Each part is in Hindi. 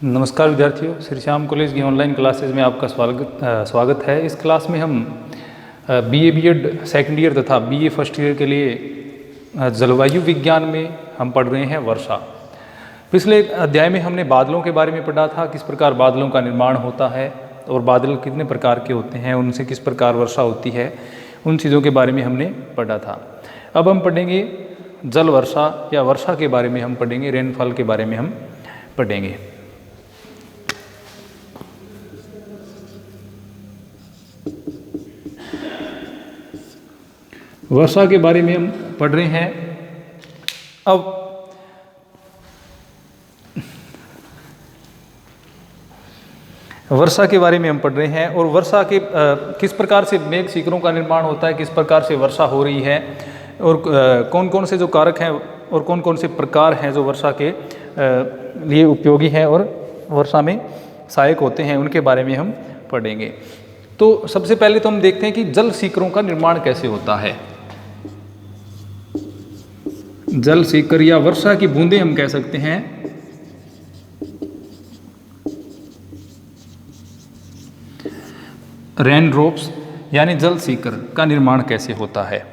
नमस्कार विद्यार्थियों, श्री श्याम कॉलेज की ऑनलाइन क्लासेज में आपका स्वागत है। इस क्लास में हम बीए बीएड सेकंड ईयर तथा बीए फर्स्ट ईयर के लिए जलवायु विज्ञान में हम पढ़ रहे हैं वर्षा। पिछले अध्याय में हमने बादलों के बारे में पढ़ा था, किस प्रकार बादलों का निर्माण होता है और बादल कितने प्रकार के होते हैं, उनसे किस प्रकार वर्षा होती है, उन चीज़ों के बारे में हमने पढ़ा था। अब हम पढ़ेंगे जल वर्षा या वर्षा के बारे में हम पढ़ेंगे, रेनफॉल के बारे में हम पढ़ेंगे। वर्षा के बारे में हम पढ़ रहे हैं। अब वर्षा के बारे में हम पढ़ रहे हैं और वर्षा के किस प्रकार से मेघ शिखरों का निर्माण होता है, किस प्रकार से वर्षा हो रही है और कौन कौन से जो कारक हैं और कौन कौन से प्रकार हैं जो वर्षा के लिए उपयोगी हैं और वर्षा में सहायक होते हैं, उनके बारे में हम पढ़ेंगे। तो सबसे पहले तो हम देखते हैं कि जल शिखरों का निर्माण कैसे होता है। जल शिखर या वर्षा की बूंदें हम कह सकते हैं। रेन ड्रॉप्स यानी जल शिखर का निर्माण कैसे होता है।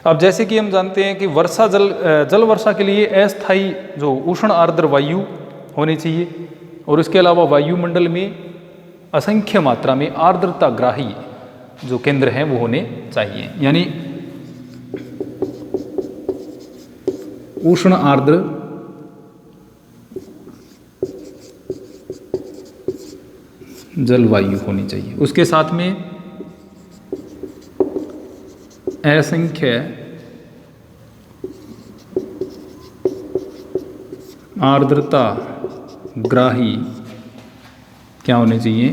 अब जैसे कि हम जानते हैं कि वर्षा जल वर्षा के लिए अस्थायी जो उष्ण आर्द्र वायु होनी चाहिए और इसके अलावा वायुमंडल में असंख्य मात्रा में आर्द्रताग्राही जो केंद्र हैं वो होने चाहिए, यानी उष्ण आर्द्र जलवायु होनी चाहिए। उसके साथ में असंख्य आर्द्रता ग्राही क्या होने चाहिए,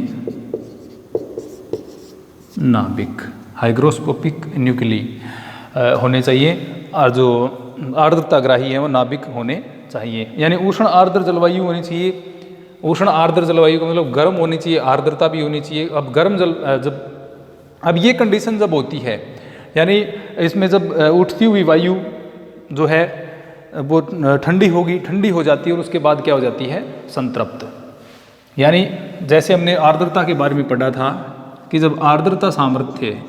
नाभिक, हाइग्रोस्कोपिक न्यूक्ली होने चाहिए और जो आर्द्रताग्राही है वो नाभिक होने चाहिए, यानी उष्ण आर्द्र जलवायु होनी चाहिए। उष्ण आर्द्र जलवायु का मतलब गर्म होनी चाहिए, आर्द्रता भी होनी चाहिए। अब गर्म अब ये कंडीशन जब होती है, यानी इसमें जब उठती हुई वायु जो है वो ठंडी हो जाती है और उसके बाद क्या हो जाती है, संतृप्त। यानी जैसे हमने आर्द्रता के बारे में पढ़ा था कि जब आर्द्रता सामर्थ्य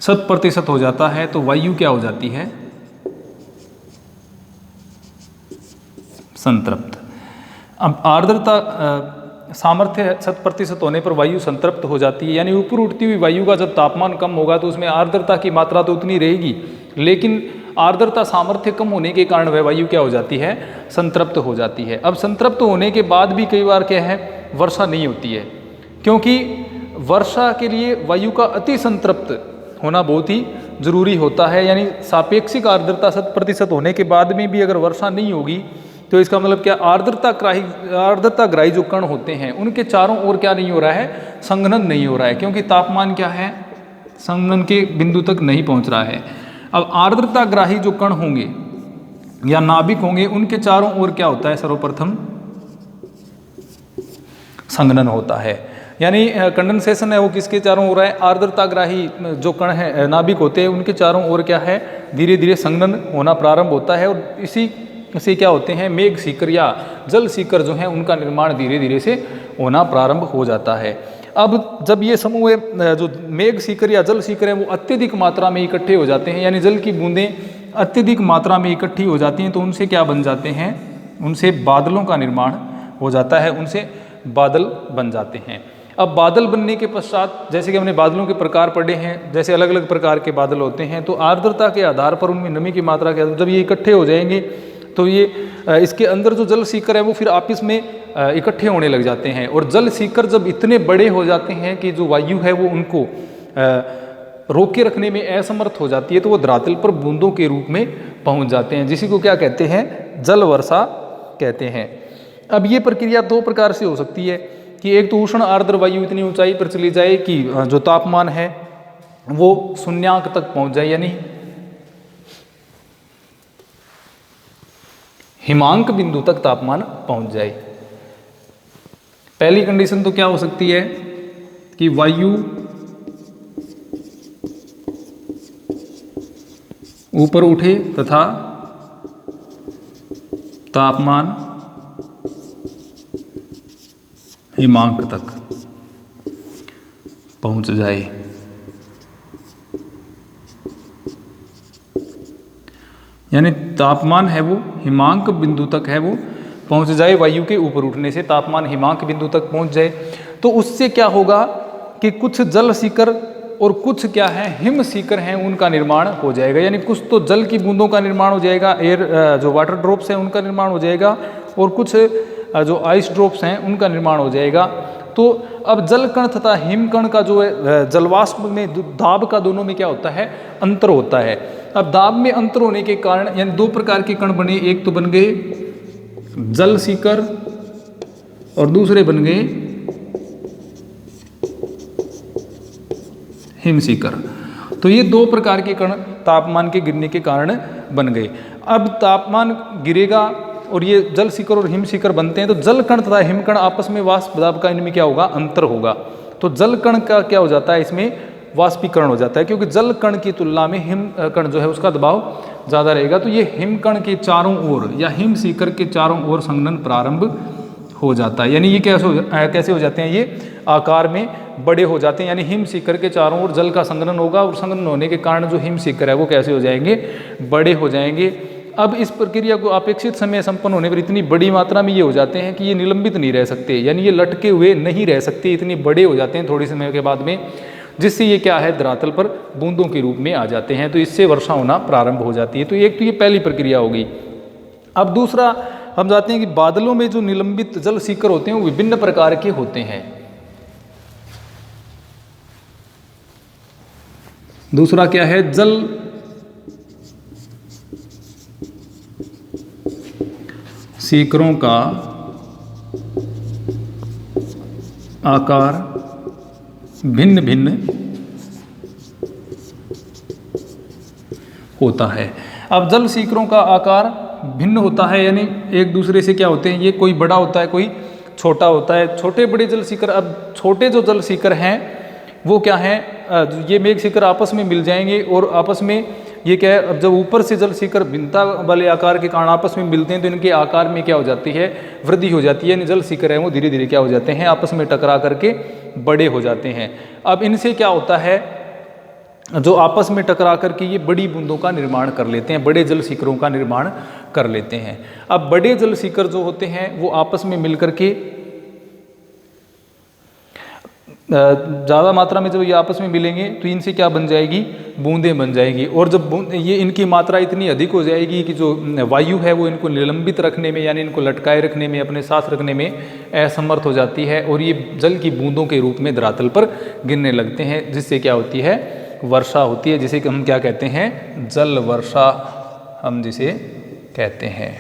100% हो जाता है तो वायु क्या हो जाती है, संतृप्त। अब आर्द्रता सामर्थ्य 100% होने पर वायु संतृप्त हो जाती है, यानी ऊपर उठती हुई वायु का जब तापमान कम होगा तो उसमें आर्द्रता की मात्रा तो उतनी रहेगी, लेकिन आर्द्रता सामर्थ्य कम होने के कारण वह वायु क्या हो जाती है, संतृप्त हो जाती है। अब संतृप्त होने के बाद भी कई बार क्या है, वर्षा नहीं होती है, क्योंकि वर्षा के लिए वायु का अति संतृप्त होना बहुत ही जरूरी होता है। यानी सापेक्षिक आर्द्रता 100% होने के बाद में भी अगर वर्षा नहीं होगी तो इसका मतलब क्या, आर्द्रताग्राही जो कण होते हैं उनके चारों ओर क्या नहीं हो रहा है, संघनन नहीं हो रहा है, क्योंकि तापमान क्या है, संघनन के बिंदु तक नहीं पहुंच रहा है। अब आर्द्रताग्राही जो कण होंगे या नाभिक होंगे उनके चारों ओर क्या होता है, सर्वप्रथम संघनन होता है। यानी कंडेंसेशन है वो किसके चारों ओर है, आर्द्रताग्राही जो कण है, नाभिक होते हैं, उनके चारों ओर क्या है, धीरे धीरे संघनन होना प्रारंभ होता है और इसी से क्या होते हैं, मेघ शिखर या जल शिखर जो है उनका निर्माण धीरे धीरे से होना प्रारंभ हो जाता है। अब जब ये समूह जो मेघ शिखर या जल शिखर है वो अत्यधिक मात्रा में इकट्ठे हो जाते हैं, यानी जल की बूंदें अत्यधिक मात्रा में इकट्ठी हो जाती हैं, तो उनसे क्या बन जाते हैं, उनसे बादलों का निर्माण हो जाता है, उनसे बादल बन जाते हैं। अब बादल बनने के पश्चात जैसे कि हमने बादलों के प्रकार पढ़े हैं, जैसे अलग अलग प्रकार के बादल होते हैं, तो आर्द्रता के आधार पर उनमें नमी की मात्रा के आधार जब ये इकट्ठे हो जाएंगे तो ये इसके अंदर जो जल शिखर है वो फिर आपस में इकट्ठे होने लग जाते हैं, और जल शिखर जब इतने बड़े हो जाते हैं कि जो वायु है वो उनको रोके रखने में असमर्थ हो जाती है, तो वो धरातल पर बूंदों के रूप में पहुंच जाते हैं, जिसी को क्या कहते हैं, जल वर्षा कहते हैं। अब ये प्रक्रिया दो प्रकार से हो सकती है कि एक तो उष्ण आर्द्र वायु इतनी ऊंचाई पर चली जाए कि जो तापमान है वो शून्याङ्क तक पहुंच जाए, यानी हिमांक बिंदु तक तापमान पहुंच जाए। पहली कंडीशन तो क्या हो सकती है कि वायु ऊपर उठे तथा तापमान हिमांक तक पहुंच जाए। यानी तापमान है वो हिमांक बिंदु तक है वो पहुंच जाए, वायु के ऊपर उठने से तापमान हिमांक बिंदु तक पहुंच जाए। तो उससे क्या होगा कि कुछ जल सीकर और कुछ क्या है हिम सीकर हैं उनका निर्माण हो जाएगा। यानी कुछ तो जल की बूंदों का निर्माण हो जाएगा, एयर जो वाटर ड्रॉप्स हैं उनका निर्माण हो जाएगा, और कुछ जो आइस ड्रॉप्स हैं उनका निर्माण हो जाएगा। तो अब जल कण तथा हिम कण का जो है जलवाष्प में दाब का दोनों में क्या होता है, अंतर होता है। अब दाब में अंतर होने के कारण यानी दो प्रकार के कण बने, एक तो बन गए जल सीकर और दूसरे बन गए हिम सीकर। तो ये दो प्रकार के कण तापमान के गिरने के कारण बन गए। अब तापमान गिरेगा और ये जल सीकर और हिम सीकर बनते हैं, तो जल कण तथा हिम कण आपस में वाष्प दाब का इनमें क्या होगा, अंतर होगा। तो जल कण का क्या हो जाता है, इसमें वाष्पीकरण हो जाता है, क्योंकि जल कण की तुलना में हिम कण जो है उसका दबाव ज़्यादा रहेगा। तो ये हिम कण के चारों ओर या हिम सीकर के चारों ओर संघनन प्रारंभ हो जाता है। यानी ये कैसे हो जाते हैं, ये आकार में बड़े हो जाते हैं। यानी हिम सीकर के चारों ओर जल का संघनन होगा, और संघनन होने के कारण जो हिम सीकर है वो कैसे हो जाएंगे, बड़े हो जाएंगे। अब इस प्रक्रिया को अपेक्षित समय संपन्न होने पर इतनी बड़ी मात्रा में ये हो जाते हैं कि ये निलंबित नहीं रह सकते, यानी ये लटके हुए नहीं रह सकते, इतने बड़े हो जाते हैं थोड़ी समय के बाद में, जिससे ये क्या है धरातल पर बूंदों के रूप में आ जाते हैं। तो इससे वर्षा होना प्रारंभ हो जाती है। तो एक तो ये पहली प्रक्रिया होगी। अब दूसरा हम जाते हैं कि बादलों में जो निलंबित जल सीकर होते हैं वो विभिन्न प्रकार के होते हैं। दूसरा क्या है, जल सीकरों का आकार भिन्न भिन्न होता है। अब जल सीकरों का आकार भिन्न होता है, यानी एक दूसरे से क्या होते हैं, ये कोई बड़ा होता है कोई छोटा होता है। छोटे बड़े जल सीकर, अब छोटे जो जल सीकर हैं वो क्या है, ये मेघ सीकर आपस में मिल जाएंगे और आपस में ये क्या है, अब जब ऊपर से जल सीकर भिन्नता वाले आकार के कारण आपस में मिलते हैं तो इनके आकार में क्या हो जाती है, वृद्धि हो जाती है। यानी जल सीकर है वो धीरे धीरे क्या हो जाते हैं, आपस में टकरा करके बड़े हो जाते हैं। अब इनसे क्या होता है, जो आपस में टकरा करके ये बड़ी बूंदों का निर्माण कर लेते हैं, बड़े जल सीकरों का निर्माण कर लेते हैं। अब बड़े जल सीकर जो होते हैं वो आपस में मिलकर के ज़्यादा मात्रा में जब ये आपस में मिलेंगे तो इनसे क्या बन जाएगी, बूंदें बन जाएगी। और जब ये इनकी मात्रा इतनी अधिक हो जाएगी कि जो वायु है वो इनको निलंबित रखने में, यानी इनको लटकाए रखने में, अपने साथ रखने में असमर्थ हो जाती है, और ये जल की बूंदों के रूप में धरातल पर गिरने लगते हैं, जिससे क्या होती है, वर्षा होती है, जिसे हम क्या कहते हैं, जल वर्षा हम जिसे कहते हैं,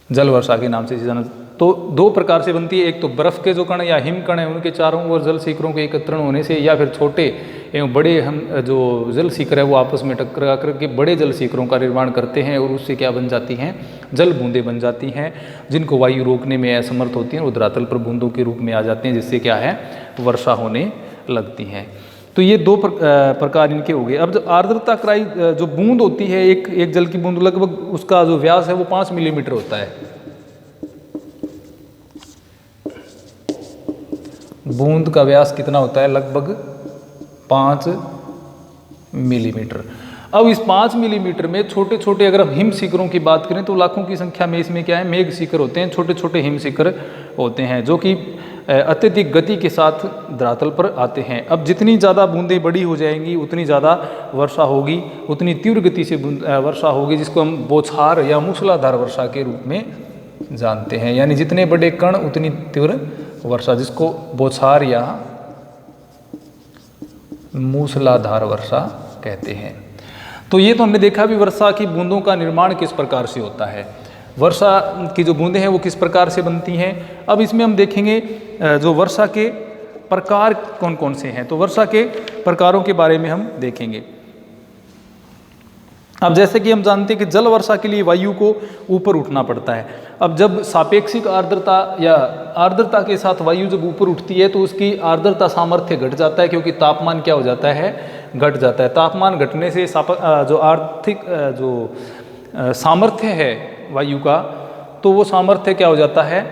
जल वर्षा के नाम से जाना। तो दो प्रकार से बनती है, एक तो बर्फ़ के जो कण या हिम कण है उनके चारों ओर जल सीकरों के एकत्रण होने से, या फिर छोटे एवं बड़े हम जो जल सीकर है वो आपस में टकरा करके बड़े जल सीकरों का निर्माण करते हैं, और उससे क्या बन जाती हैं, जल बूंदें बन जाती हैं, जिनको वायु रोकने में असमर्थ होती हैं, वो धरातल पर बूंदों के रूप में आ जाते हैं, जिससे क्या है, वर्षा होने लगती हैं। तो ये दो प्रकार इनके हो गए। अब जो आर्द्रता क्राई जो बूंद होती है, एक जल की बूंद लगभग उसका जो व्यास है वो 5 मिलीमीटर होता है। बूंद का व्यास कितना होता है, लगभग 5 मिलीमीटर। अब इस 5 मिलीमीटर में छोटे छोटे अगर हम हिम सीकरों की बात करें तो लाखों की संख्या में इसमें क्या है, मेघ सीकर होते हैं, छोटे छोटे हिम सीकर होते हैं, जो कि अत्यधिक गति के साथ धरातल पर आते हैं। अब जितनी ज़्यादा बूंदें बड़ी हो जाएंगी उतनी ज़्यादा वर्षा होगी, उतनी तीव्र गति से वर्षा होगी, जिसको हम बौछार या मूसलाधार वर्षा के रूप में जानते हैं। यानी जितने बड़े कण उतनी तीव्र वर्षा, जिसको बौछार या मूसलाधार वर्षा कहते हैं। तो ये तो हमने देखा भी वर्षा की बूंदों का निर्माण किस प्रकार से होता है, वर्षा की जो बूंदें हैं वो किस प्रकार से बनती हैं। अब इसमें हम देखेंगे जो वर्षा के प्रकार कौन कौन से हैं, तो वर्षा के प्रकारों के बारे में हम देखेंगे। अब जैसे कि हम जानते हैं कि जल वर्षा के लिए वायु को ऊपर उठना पड़ता है। अब जब सापेक्षिक आर्द्रता या आर्द्रता के साथ वायु जब ऊपर उठती है तो उसकी आर्द्रता सामर्थ्य घट जाता है, क्योंकि तापमान क्या हो जाता है, घट जाता है। तापमान घटने से जो आर्थिक जो सामर्थ्य है वायु का, तो वो सामर्थ्य क्या हो जाता है,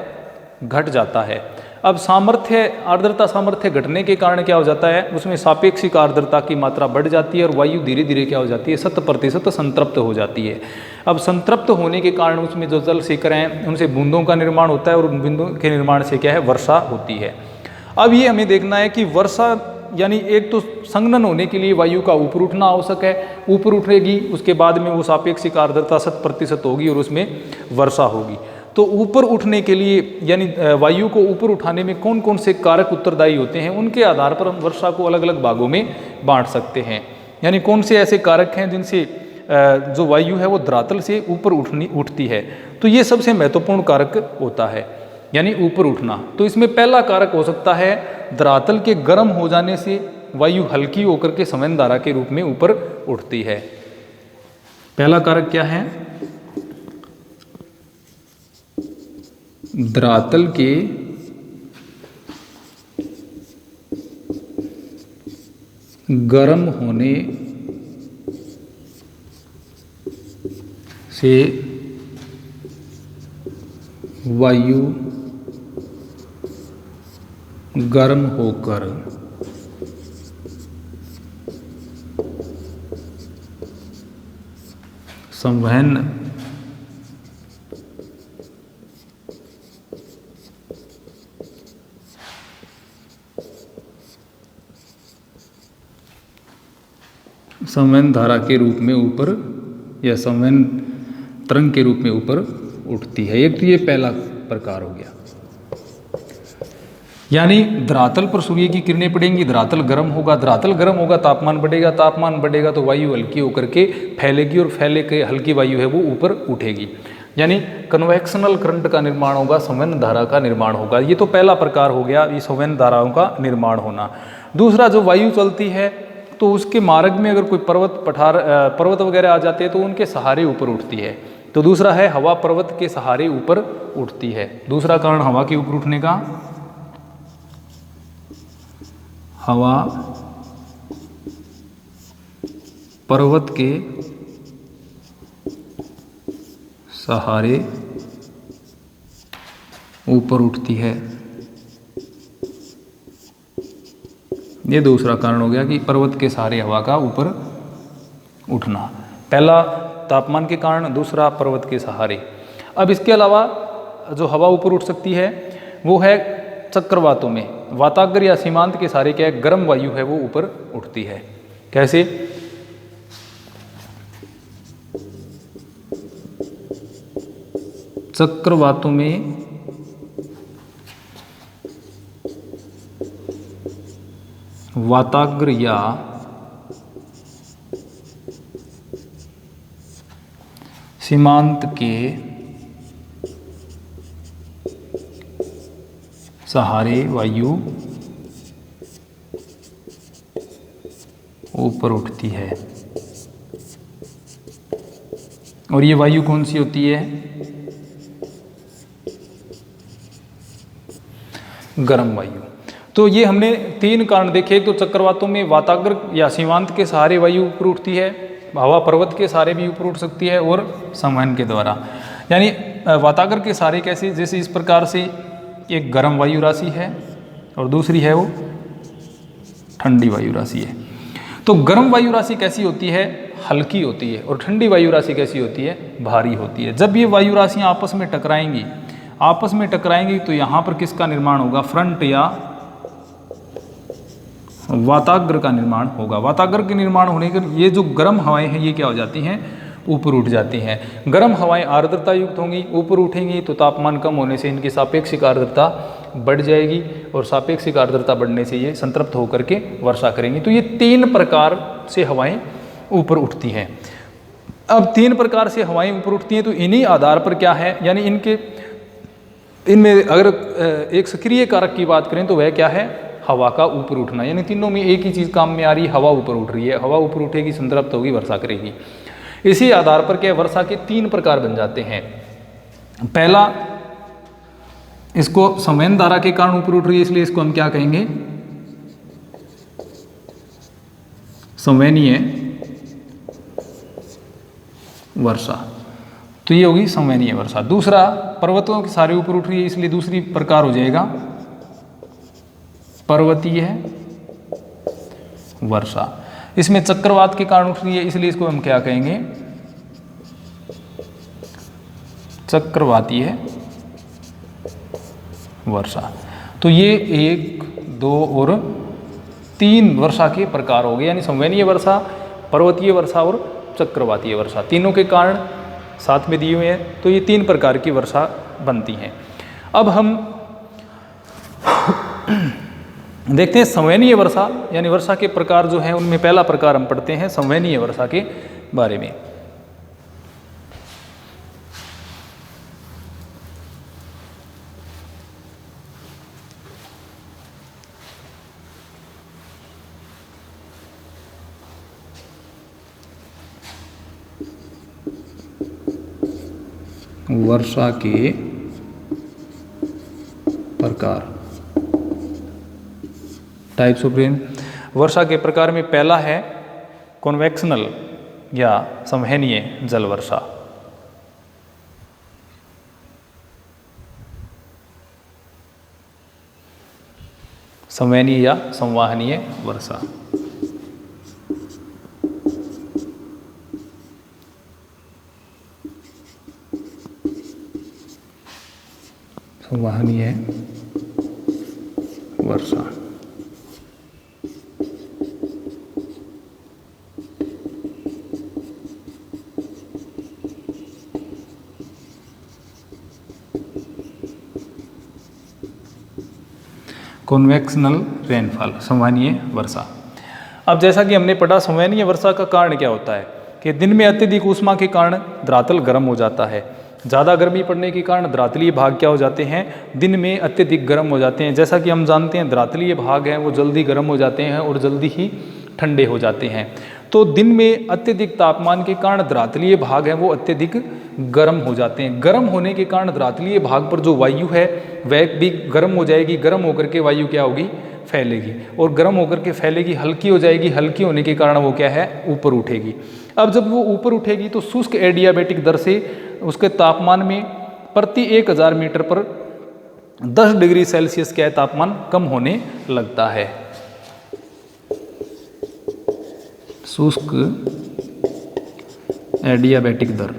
घट जाता है। अब सामर्थ्य, आर्द्रता सामर्थ्य घटने के कारण क्या हो जाता है, उसमें सापेक्षिक आर्द्रता की मात्रा बढ़ जाती है और वायु धीरे धीरे क्या हो जाती है, 100% संतृप्त हो जाती है। अब संतृप्त होने के कारण उसमें जो जल शिखर हैं उनसे बूंदों का निर्माण होता है और उन बूंदों के निर्माण से क्या है, वर्षा होती है। अब ये हमें देखना है कि वर्षा यानी एक तो संघनन होने के लिए वायु का ऊपर उठना आवश्यक है, ऊपर उठेगी उसके बाद में वो सापेक्षिक आर्द्रता 100% होगी और उसमें वर्षा होगी। तो ऊपर उठने के लिए यानी वायु को ऊपर उठाने में कौन कौन से कारक उत्तरदायी होते हैं, उनके आधार पर हम वर्षा को अलग अलग भागों में बांट सकते हैं। यानी कौन से ऐसे कारक हैं जिनसे जो वायु है वो धरातल से ऊपर उठती है। तो ये सबसे महत्वपूर्ण कारक होता है, यानी ऊपर उठना। तो इसमें पहला कारक हो सकता है धरातल के गर्म हो जाने से वायु हल्की होकर के संवहन धारा के रूप में ऊपर उठती है। पहला कारक क्या है, धरातल के गर्म होने से वायु गर्म होकर संवहन धारा के रूप में ऊपर या संवहन तरंग के रूप में ऊपर उठती है। एक तो ये पहला प्रकार हो गया, यानी धरातल पर सूर्य की किरणें पड़ेंगी, धरातल गर्म होगा, धरातल गर्म होगा, तापमान बढ़ेगा, तापमान बढ़ेगा तो वायु हल्की होकर के फैलेगी और फैले के हल्की वायु है वो ऊपर उठेगी, यानी कन्वेक्शनल करंट का निर्माण होगा, संवहन धारा का निर्माण होगा। ये तो पहला प्रकार हो गया, ये संवहन धाराओं का निर्माण होना। दूसरा, जो वायु चलती है तो उसके मार्ग में अगर कोई पर्वत वगैरह आ जाते हैं तो उनके सहारे ऊपर उठती है। तो दूसरा है हवा पर्वत के सहारे ऊपर उठती है। दूसरा कारण हवा के ऊपर उठने का, हवा पर्वत के सहारे ऊपर उठती है। ये दूसरा कारण हो गया कि पर्वत के सहारे हवा का ऊपर उठना। पहला तापमान के कारण, दूसरा पर्वत के सहारे। अब इसके अलावा जो हवा ऊपर उठ सकती है वो है चक्रवातों में, वाताग्र या सीमांत के सहारे क्या है, गर्म वायु है वो ऊपर उठती है। कैसे, चक्रवातों में वाताग्र या सीमांत के सहारे वायु ऊपर उठती है। और ये वायु कौन सी होती है, गर्म वायु। तो ये हमने तीन कारण देखे। एक तो चक्रवातों में वाताग्र या सीमांत के सहारे वायु ऊपर उठती है, हवा पर्वत के सहारे भी ऊपर उठ सकती है, और संवहन के द्वारा। यानी वाताग्र के सहारे कैसे, जैसे इस प्रकार से एक गर्म वायु राशि है और दूसरी है वो ठंडी वायु राशि है। तो गर्म वायु राशि कैसी होती है, हल्की होती है, और ठंडी वायु राशि कैसी होती है, भारी होती है। जब ये वायु राशियाँ आपस में टकराएंगी तो यहाँ पर किसका निर्माण होगा, फ्रंट या वाताग्र का निर्माण होगा। वाताग्र के निर्माण होने के ये जो गर्म हवाएं हैं ये क्या हो जाती हैं, ऊपर उठ जाती हैं। गर्म हवाएं आर्द्रता युक्त होंगी, ऊपर उठेंगी तो तापमान कम होने से इनकी सापेक्षिक आर्द्रता बढ़ जाएगी, और सापेक्षिक आर्द्रता बढ़ने से ये संतृप्त होकर के वर्षा करेंगी। तो ये तीन प्रकार से हवाएं ऊपर उठती हैं। अब तीन प्रकार से हवाएं ऊपर उठती हैं तो इन्हीं आधार पर क्या है, यानी इनमें अगर एक सक्रिय कारक की बात करें तो वह क्या है, हवा का ऊपर उठना। यानी तीनों में एक ही चीज़ काम में आ रही है, हवा ऊपर उठ रही है, हवा ऊपर उठेगी, संतृप्त होगी, वर्षा करेगी। इसी आधार पर क्या वर्षा के तीन प्रकार बन जाते हैं। पहला, इसको संवहन धारा के कारण ऊपर उठ रही है, इसलिए इसको हम क्या कहेंगे, संवहनीय वर्षा। तो ये होगी संवहनीय वर्षा। दूसरा, पर्वतों के सारे ऊपर उठ रही है इसलिए दूसरी प्रकार हो जाएगा पर्वतीय वर्षा। इसमें चक्रवात के कारण उठ रही है इसलिए इसको हम क्या कहेंगे, चक्रवातीय वर्षा। तो ये 1, 2 और 3 वर्षा के प्रकार हो गए, यानी संवहनीय वर्षा, पर्वतीय वर्षा और चक्रवातीय वर्षा। तीनों के कारण साथ में दिए हुए हैं, तो ये 3 प्रकार की वर्षा बनती हैं। अब हम देखते हैं संवहनीय वर्षा, यानी वर्षा के प्रकार जो हैं उनमें पहला प्रकार हम पढ़ते हैं संवहनीय वर्षा के बारे में। वर्षा के प्रकार, टाइप्स ऑफ रेन। वर्षा के प्रकार में पहला है कॉन्वेक्शनल या संवहनीय जल वर्षा। संवहनीय या संवाहनीय वर्षा। संवाहनीय वर्षा। कॉन्वेक्शनल रेनफॉल, संवहनीय वर्षा। अब जैसा कि हमने पढ़ा संवहनीय वर्षा का कारण क्या होता है कि दिन में अत्यधिक ऊष्मा के कारण धरातल गर्म हो जाता है। ज़्यादा गर्मी पड़ने के कारण धरातलीय भाग क्या हो जाते हैं, दिन में अत्यधिक गर्म हो जाते हैं। जैसा कि हम जानते हैं धरातलीय भाग हैं वो जल्दी गर्म हो जाते हैं और जल्दी ही ठंडे हो जाते हैं। तो दिन में अत्यधिक तापमान के कारण धरातलीय भाग हैं वो अत्यधिक गर्म हो जाते हैं। गर्म होने के कारण धरातलीय भाग पर जो वायु है वह भी गर्म हो जाएगी। गर्म होकर के वायु क्या होगी, फैलेगी, और गर्म होकर के फैलेगी, हल्की हो जाएगी। हल्की होने के कारण वो क्या है, ऊपर उठेगी। अब जब वो ऊपर उठेगी तो शुष्क एडियाबैटिक दर से उसके तापमान में प्रति 1000 मीटर पर 10 डिग्री सेल्सियस क्या है, तापमान कम होने लगता है। शुष्क एडियाबैटिक दर।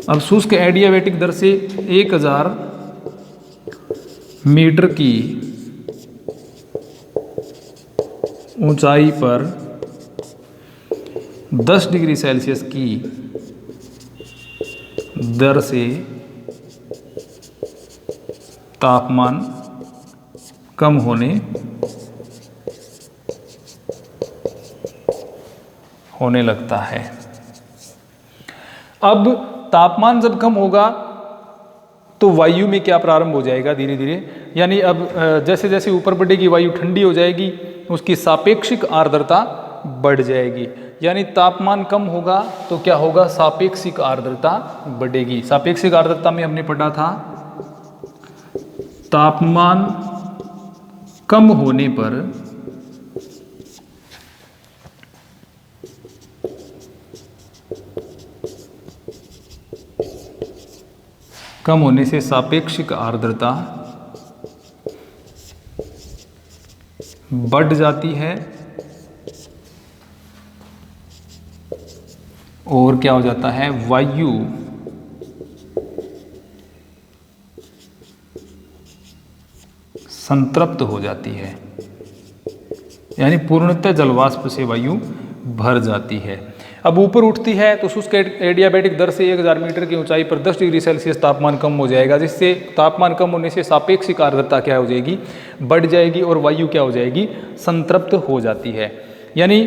अब शुष्क एडियाबैटिक दर से 1000 मीटर की ऊंचाई पर 10 डिग्री सेल्सियस की दर से तापमान कम होने लगता है। अब तापमान जब कम होगा तो वायु में क्या प्रारंभ हो जाएगा, धीरे धीरे, यानी अब जैसे जैसे ऊपर बढ़ेगी वायु ठंडी हो जाएगी, उसकी सापेक्षिक आर्द्रता बढ़ जाएगी। यानी तापमान कम होगा तो क्या होगा, सापेक्षिक आर्द्रता बढ़ेगी। सापेक्षिक आर्द्रता में हमने पढ़ा था तापमान कम होने पर कम होने से सापेक्षिक आर्द्रता बढ़ जाती है और क्या हो जाता है, वायु संतृप्त हो जाती है, यानी पूर्णतः जलवाष्प से वायु भर जाती है। अब ऊपर उठती है तो शुष्क एडियाबैटिक दर से 1000 मीटर की ऊंचाई पर 10 डिग्री सेल्सियस तापमान कम हो जाएगा, जिससे तापमान कम होने से सापेक्षिक आर्द्रता क्या हो जाएगी, बढ़ जाएगी और वायु क्या हो जाएगी, संतृप्त हो जाती है। यानी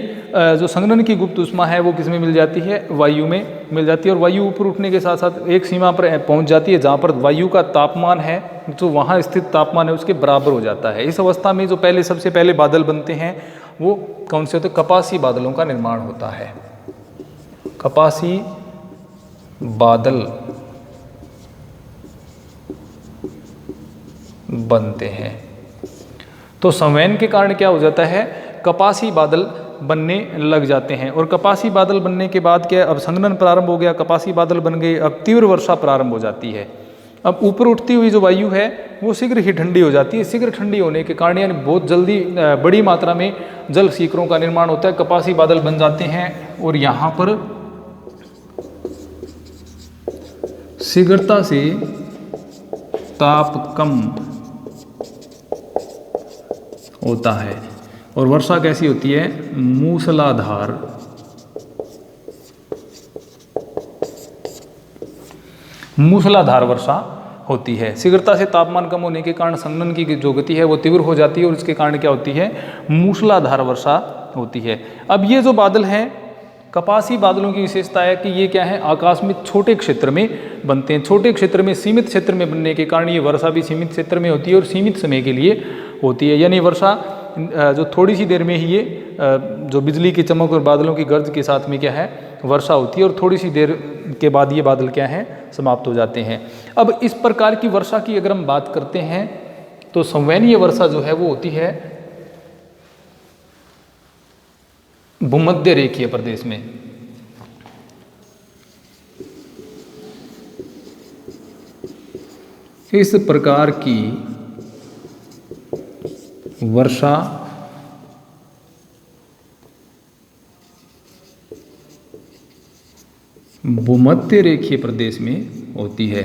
जो संघनन की गुप्त ऊष्मा है वो किस में मिल जाती है, वायु में मिल जाती है। और वायु ऊपर उठने के साथ साथ एक सीमा पर पहुंच जाती है जहाँ पर वायु का तापमान है जो वहाँ स्थित तापमान है उसके बराबर हो जाता है। इस अवस्था में जो सबसे पहले बादल बनते हैं वो कौन से होते हैं, कपासी बादलों का निर्माण होता है। कपासी बादल बनते हैं। तो संवहन के कारण क्या हो जाता है कपासी बादल बनने लग जाते हैं। और कपासी बादल बनने के बाद क्या है, अब संघनन प्रारंभ हो गया, कपासी बादल बन गए, अब तीव्र वर्षा प्रारंभ हो जाती है। अब ऊपर उठती हुई जो वायु है वो शीघ्र ही ठंडी हो जाती है। शीघ्र ठंडी होने के कारण यानी बहुत जल्दी बड़ी मात्रा में जल सीकरों का निर्माण होता है, कपासी बादल बन जाते हैं और यहाँ पर शीघ्रता से ताप कम होता है और वर्षा कैसी होती है, मूसलाधार। मूसलाधार वर्षा होती है। शीघ्रता से तापमान कम होने के कारण संघनन की जो गति है वो तीव्र हो जाती है और इसके कारण क्या होती है, मूसलाधार वर्षा होती है। अब ये जो बादल हैं, कपासी बादलों की विशेषता है कि ये क्या है, आकाश में छोटे क्षेत्र में बनते हैं। छोटे क्षेत्र में, सीमित क्षेत्र में बनने के कारण ये वर्षा भी सीमित क्षेत्र में होती है और सीमित समय के लिए होती है। यानी वर्षा जो थोड़ी सी देर में ही ये जो बिजली की चमक और बादलों की गर्ज के साथ में क्या है, वर्षा होती है और थोड़ी सी देर के बाद ये बादल क्या हैं, समाप्त हो जाते हैं। अब इस प्रकार की वर्षा की अगर हम बात करते हैं तो संवहनीय वर्षा जो है वो होती है भूमध्य रेखीय प्रदेश में। इस प्रकार की वर्षा भूमध्य रेखीय प्रदेश में होती है।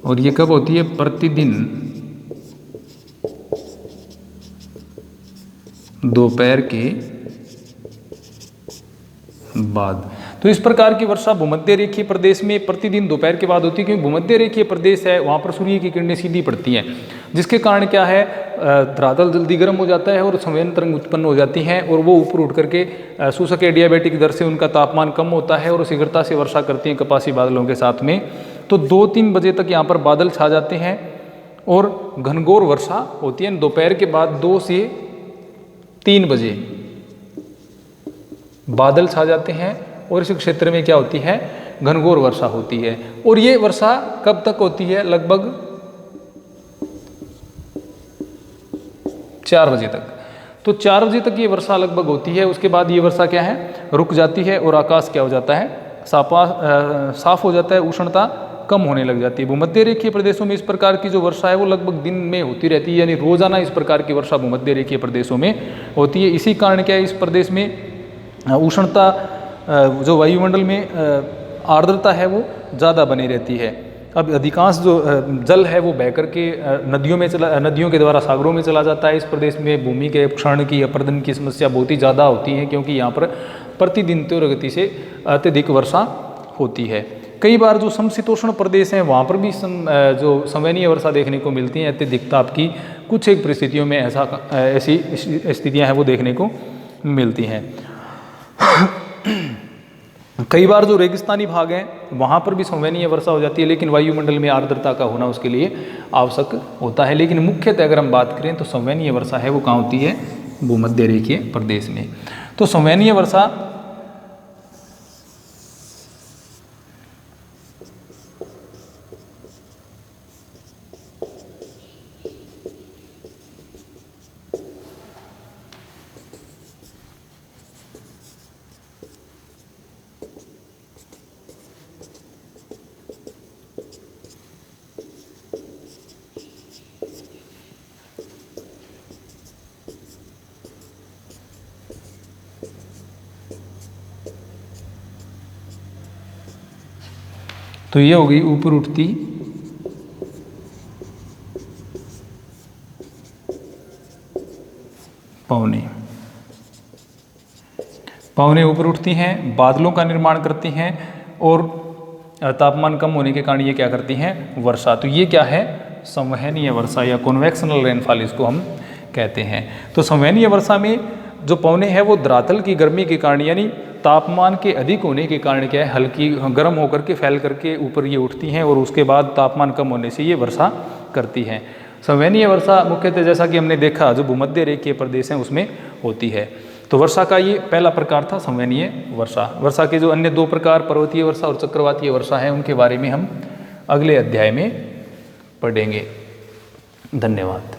और ये कब होती है, प्रतिदिन दोपहर के बाद। तो इस प्रकार की वर्षा भूमध्य रेखीय प्रदेश में प्रतिदिन दोपहर के बाद होती है, क्योंकि भूमध्य रेखीय प्रदेश है वहाँ पर सूर्य की किरणें सीधी पड़ती हैं, जिसके कारण क्या है, धरातल जल्दी गर्म हो जाता है और संवेदन तरंग उत्पन्न हो जाती हैं और वो ऊपर उठ करके शुष्क एडियाबैटिक दर से उनका तापमान कम होता है और शीघ्रता से वर्षा करती हैं कपासी बादलों के साथ में। तो 2-3 बजे तक यहाँ पर बादल छा जाते हैं और घनघोर वर्षा होती है। दोपहर के बाद 2 से 3 बजे बादल छा जाते हैं और इस क्षेत्र में क्या होती है, घनघोर वर्षा होती है। और ये वर्षा कब तक होती है, लगभग 4 बजे तक। तो 4 बजे तक ये वर्षा लगभग होती है। उसके बाद ये वर्षा क्या है, रुक जाती है और आकाश क्या हो जाता है, साफ हो जाता है, उष्णता कम होने लग जाती है। भूमध्य रेखीय प्रदेशों में इस प्रकार की जो वर्षा है वो लगभग दिन में होती रहती है, यानी रोजाना इस प्रकार की वर्षा भूमध्य रेखीय प्रदेशों में होती है। इसी कारण क्या है, इस प्रदेश में उष्णता, जो वायुमंडल में आर्द्रता है वो ज़्यादा बनी रहती है। अब अधिकांश जो जल है वो बह करके नदियों के द्वारा सागरों में चला जाता है। इस प्रदेश में भूमि के क्षरण की, अपरदन की समस्या बहुत ही ज़्यादा होती है, क्योंकि यहाँ पर प्रतिदिन तीव्र गति से अत्यधिक वर्षा होती है। कई बार जो समशीतोष्ण प्रदेश हैं वहाँ पर भी जो संवहनीय वर्षा देखने को मिलती हैं। अत्यधिक ताप की कुछ एक परिस्थितियों में ऐसी स्थितियाँ हैं वो देखने को मिलती हैं। कई बार जो रेगिस्तानी भाग हैं वहाँ पर भी संवहनीय वर्षा हो जाती है, लेकिन वायुमंडल में आर्द्रता का होना उसके लिए आवश्यक होता है। लेकिन मुख्यतः अगर हम बात करें तो संवहनीय वर्षा है वो कहाँ होती है, भूमध्य रेखीय प्रदेश में। तो संवहनीय वर्षा तो ये हो गई ऊपर उठती पवनें ऊपर उठती हैं, बादलों का निर्माण करती हैं और तापमान कम होने के कारण ये क्या करती हैं, वर्षा। तो ये क्या है, संवहनीय वर्षा या कन्वेक्शनल रेनफॉल इसको हम कहते हैं। तो संवहनीय वर्षा में जो पवनें हैं वो धरातल की गर्मी के कारण यानी तापमान के अधिक होने के कारण क्या है, हल्की गर्म होकर के फैल करके ऊपर ये उठती हैं और उसके बाद तापमान कम होने से ये वर्षा करती हैं। संवहनीय वर्षा मुख्यतः जैसा कि हमने देखा जो भूमध्य रेखीय प्रदेश हैं उसमें होती है। तो वर्षा का ये पहला प्रकार था संवहनीय वर्षा। वर्षा के जो अन्य 2 प्रकार पर्वतीय वर्षा और चक्रवातीय वर्षा है उनके बारे में हम अगले अध्याय में पढ़ेंगे। धन्यवाद।